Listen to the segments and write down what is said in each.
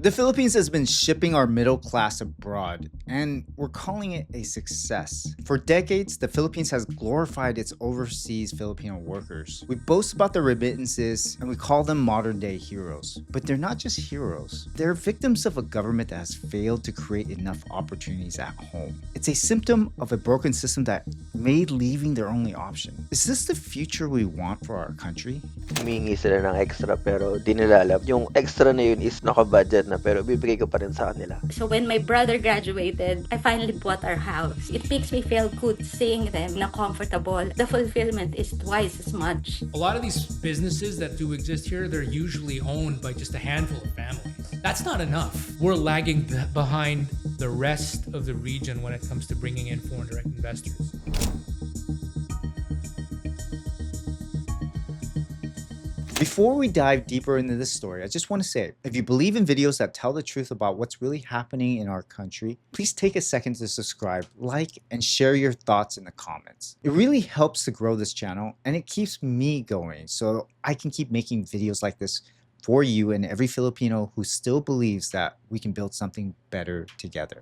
The Philippines has been shipping our middle class abroad, and we're calling it a success. For decades, the Philippines has glorified its overseas Filipino workers. We boast about their remittances, and we call them modern-day heroes. But they're not just heroes. They're victims of a government that has failed to create enough opportunities at home. It's a symptom of a broken system that made leaving their only option. Is this the future we want for our country? Humingi sila ng extra pero di nila alam. Yung extra na yun is naka-budget na pero bibigay ko pa rin sa kanila. So when my brother graduated, I finally bought our house. It makes me feel good seeing them na comfortable. The fulfillment is twice as much. A lot of these businesses that do exist here, they're usually owned by just a handful of families. That's not enough. We're lagging behind the rest of the region when it comes to bringing in foreign direct investors. Before we dive deeper into this story, I just want to say, if you believe in videos that tell the truth about what's really happening in our country, please take a second to subscribe, like, and share your thoughts in the comments. It really helps to grow this channel, and it keeps me going so I can keep making videos like this for you and every Filipino who still believes that we can build something better together.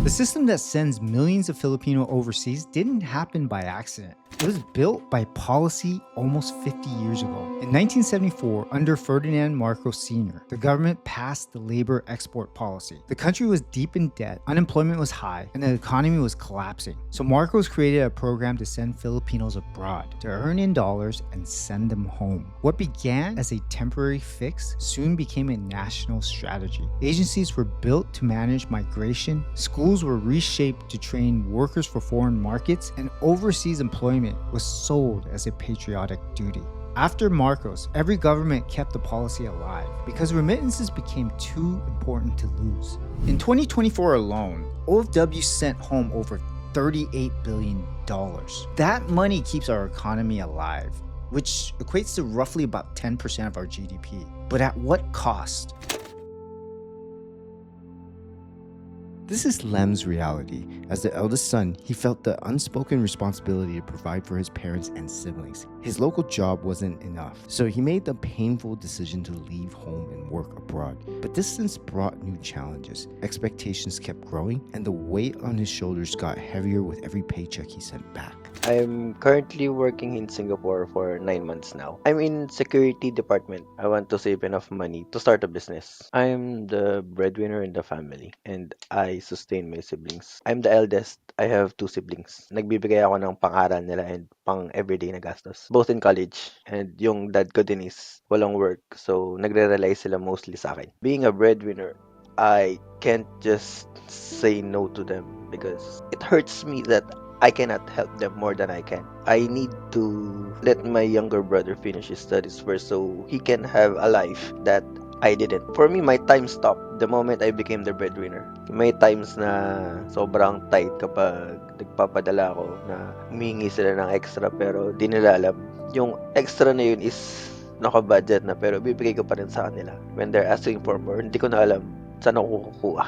The system that sends millions of Filipino overseas didn't happen by accident. It was built by policy almost 50 years ago. In 1974, under Ferdinand Marcos Sr., the government passed the labor export policy. The country was deep in debt, unemployment was high, and the economy was collapsing. So Marcos created a program to send Filipinos abroad, to earn in dollars and send them home. What began as a temporary fix soon became a national strategy. Agencies were built to manage migration, schools were reshaped to train workers for foreign markets, and overseas employment was sold as a patriotic duty. After Marcos, every government kept the policy alive because remittances became too important to lose. In 2024 alone, OFWs sent home over $38 billion. That money keeps our economy alive, which equates to roughly about 10% of our GDP. But at what cost? This is Lem's reality. As the eldest son, he felt the unspoken responsibility to provide for his parents and siblings. His local job wasn't enough, so he made the painful decision to leave home and work abroad. But distance brought new challenges. Expectations kept growing, and the weight on his shoulders got heavier with every paycheck he sent back. I'm currently working in Singapore for 9 months now. I'm in security department. I want to save enough money to start a business. I'm the breadwinner in the family and I sustain my siblings. I'm the eldest. I have 2 siblings. Nagbibigay ako ng pang-aral nila and pang everyday na gastos. Both in college. And yung dad ko din is walang work. So nagre-rely sila mostly sa akin. Being a breadwinner, I can't just say no to them because it hurts me that I cannot help them more than I can. I need to let my younger brother finish his studies first so he can have a life that I didn't. For me, my time stopped the moment I became the breadwinner. May times na sobrang tight kapag nagpapadala ako na humingi sila ng extra pero di nila alam. Yung extra na yun is naka-budget na pero bibigay ko pa rin sa kanila. When they're asking for more, hindi ko na alam saan ako kukuha.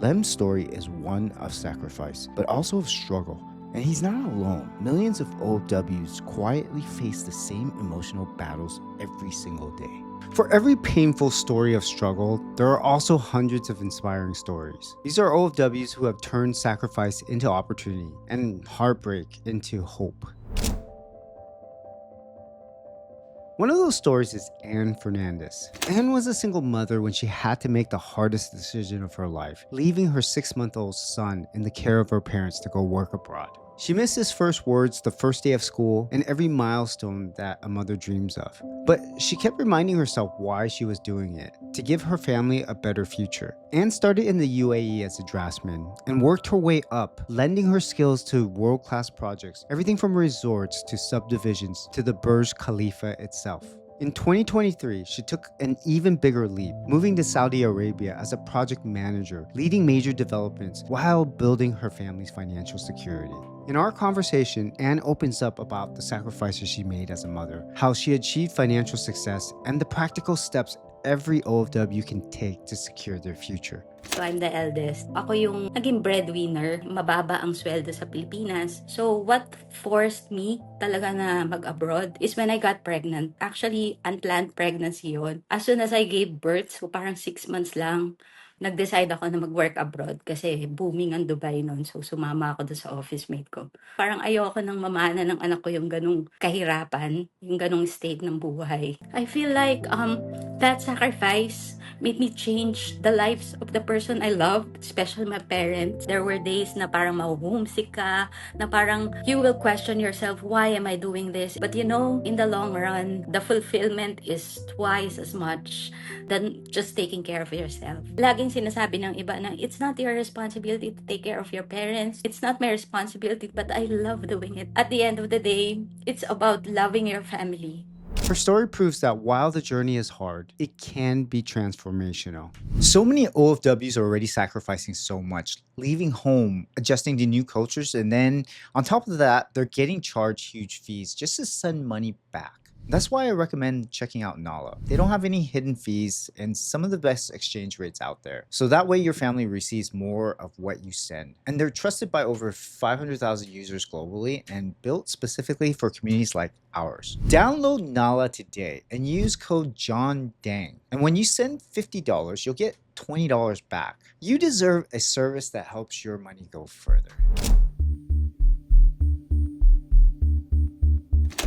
Lem's story is one of sacrifice, but also of struggle. And he's not alone. Millions of OFWs quietly face the same emotional battles every single day. For every painful story of struggle, there are also hundreds of inspiring stories. These are OFWs who have turned sacrifice into opportunity and heartbreak into hope. One of those stories is Fernandez. Anne was a single mother when she had to make the hardest decision of her life, leaving her 6-month-old son in the care of her parents to go work abroad. She missed his first words, the first day of school, and every milestone that a mother dreams of. But she kept reminding herself why she was doing it, to give her family a better future. Anne started in the UAE as a draftsman and worked her way up, lending her skills to world-class projects, everything from resorts to subdivisions to the Burj Khalifa itself. In 2023, she took an even bigger leap, moving to Saudi Arabia as a project manager, leading major developments while building her family's financial security. In our conversation, Anne opens up about the sacrifices she made as a mother, how she achieved financial success, and the practical steps every OFW can take to secure their future. So I'm the eldest. Ako yung naging breadwinner. Mababa ang sweldo sa Pilipinas. So what forced me talaga na mag-abroad is when I got pregnant. Actually, unplanned pregnancy yun. As soon as I gave birth, so parang 6 months lang, nag-decide ako na mag-work abroad kasi booming ang Dubai noon. So sumama ako doon sa office mate ko. Parang ayoko nang mamana ng anak ko yung ganung kahirapan, yung ganung state ng buhay. I feel like that sacrifice made me change the lives of the person I loved, especially my parents. There were days na parang mahuhumsik ka, na parang you will question yourself, why am I doing this? But you know, in the long run, the fulfillment is twice as much than just taking care of yourself. Laging sinasabi ng iba na it's not your responsibility to take care of your parents. It's not my responsibility, but I love doing it. At the end of the day, it's about loving your family. Her story proves that while the journey is hard, it can be transformational. So many OFWs are already sacrificing so much, leaving home, adjusting to new cultures, and then on top of that, they're getting charged huge fees just to send money back. That's why I recommend checking out Nala. They don't have any hidden fees and some of the best exchange rates out there. So that way your family receives more of what you send. And they're trusted by over 500,000 users globally and built specifically for communities like ours. Download Nala today and use code JOHNDANG. And when you send $50, you'll get $20 back. You deserve a service that helps your money go further.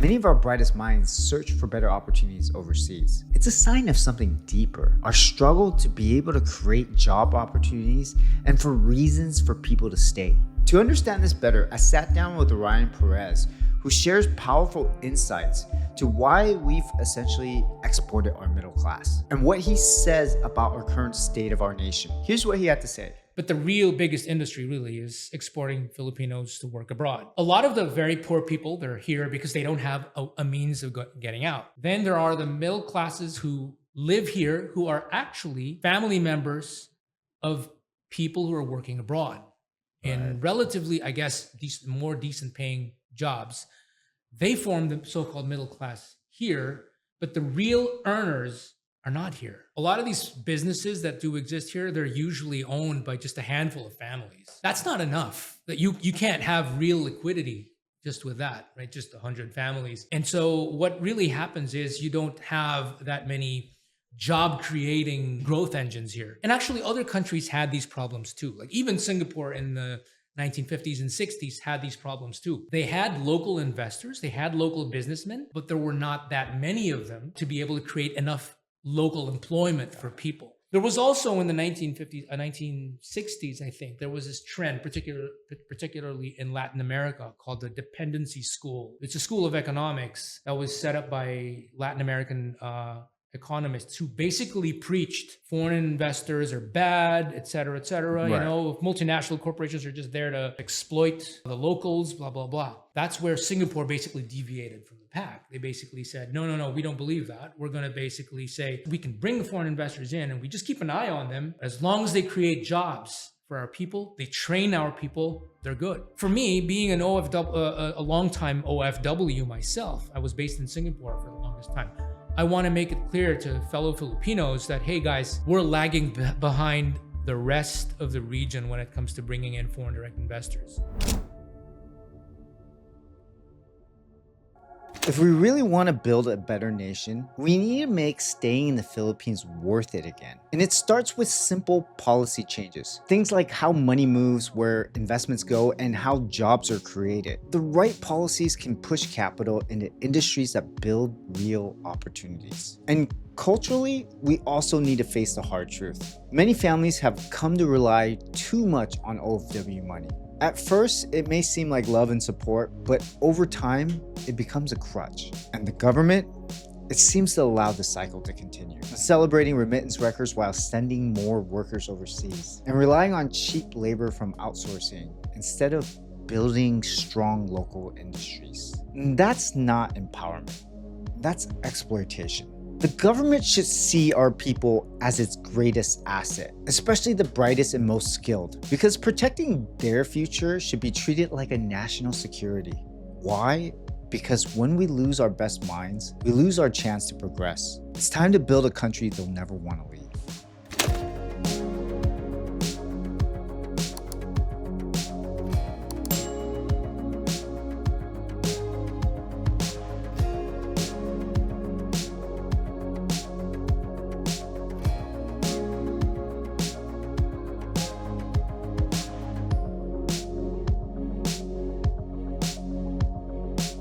Many of our brightest minds search for better opportunities overseas. It's a sign of something deeper, our struggle to be able to create job opportunities and for reasons for people to stay. To understand this better, I sat down with Orion Perez, who shares powerful insights to why we've essentially exported our middle class and what he says about our current state of our nation. Here's what he had to say. But the real biggest industry really is exporting Filipinos to work abroad. A lot of the very poor people, they're here because they don't have a means of getting out. Then there are the middle classes who live here who are actually family members of people who are working abroad in relatively, I guess, more decent paying jobs. They form the so-called middle class here, but the real earners are not here. A lot of these businesses that do exist here, they're usually owned by just a handful of families. That's not enough. That you can't have real liquidity just with that, right? Just 100 families. And so what really happens is you don't have that many job creating growth engines here. And actually other countries had these problems too. Like even Singapore in the 1950s and 60s had these problems too. They had local investors, they had local businessmen, but there were not that many of them to be able to create enough local employment for people. There was also in the 1960s, I think, there was this trend, particularly in Latin America, called the dependency school. It's a school of economics that was set up by Latin American economists who basically preached foreign investors are bad, et cetera, et cetera. Right. You know, multinational corporations are just there to exploit the locals, blah, blah, blah. That's where Singapore basically deviated from the pack. They basically said, no, we don't believe that. We're going to basically say we can bring the foreign investors in and we just keep an eye on them. As long as they create jobs for our people, they train our people, they're good. For me, being an OFW, a long-time OFW myself, I was based in Singapore for the longest time. I want to make it clear to fellow Filipinos that, hey guys, we're lagging behind the rest of the region when it comes to bringing in foreign direct investors. If we really want to build a better nation, we need to make staying in the Philippines worth it again. And it starts with simple policy changes. Things like how money moves, where investments go, and how jobs are created. The right policies can push capital into industries that build real opportunities. And culturally, we also need to face the hard truth. Many families have come to rely too much on OFW money. At first, it may seem like love and support, but over time, it becomes a crutch. And the government, it seems to allow the cycle to continue, celebrating remittance records while sending more workers overseas, and relying on cheap labor from outsourcing instead of building strong local industries. And that's not empowerment, that's exploitation. The government should see our people as its greatest asset, especially the brightest and most skilled, because protecting their future should be treated like a national security. Why? Because when we lose our best minds, we lose our chance to progress. It's time to build a country they'll never want to leave.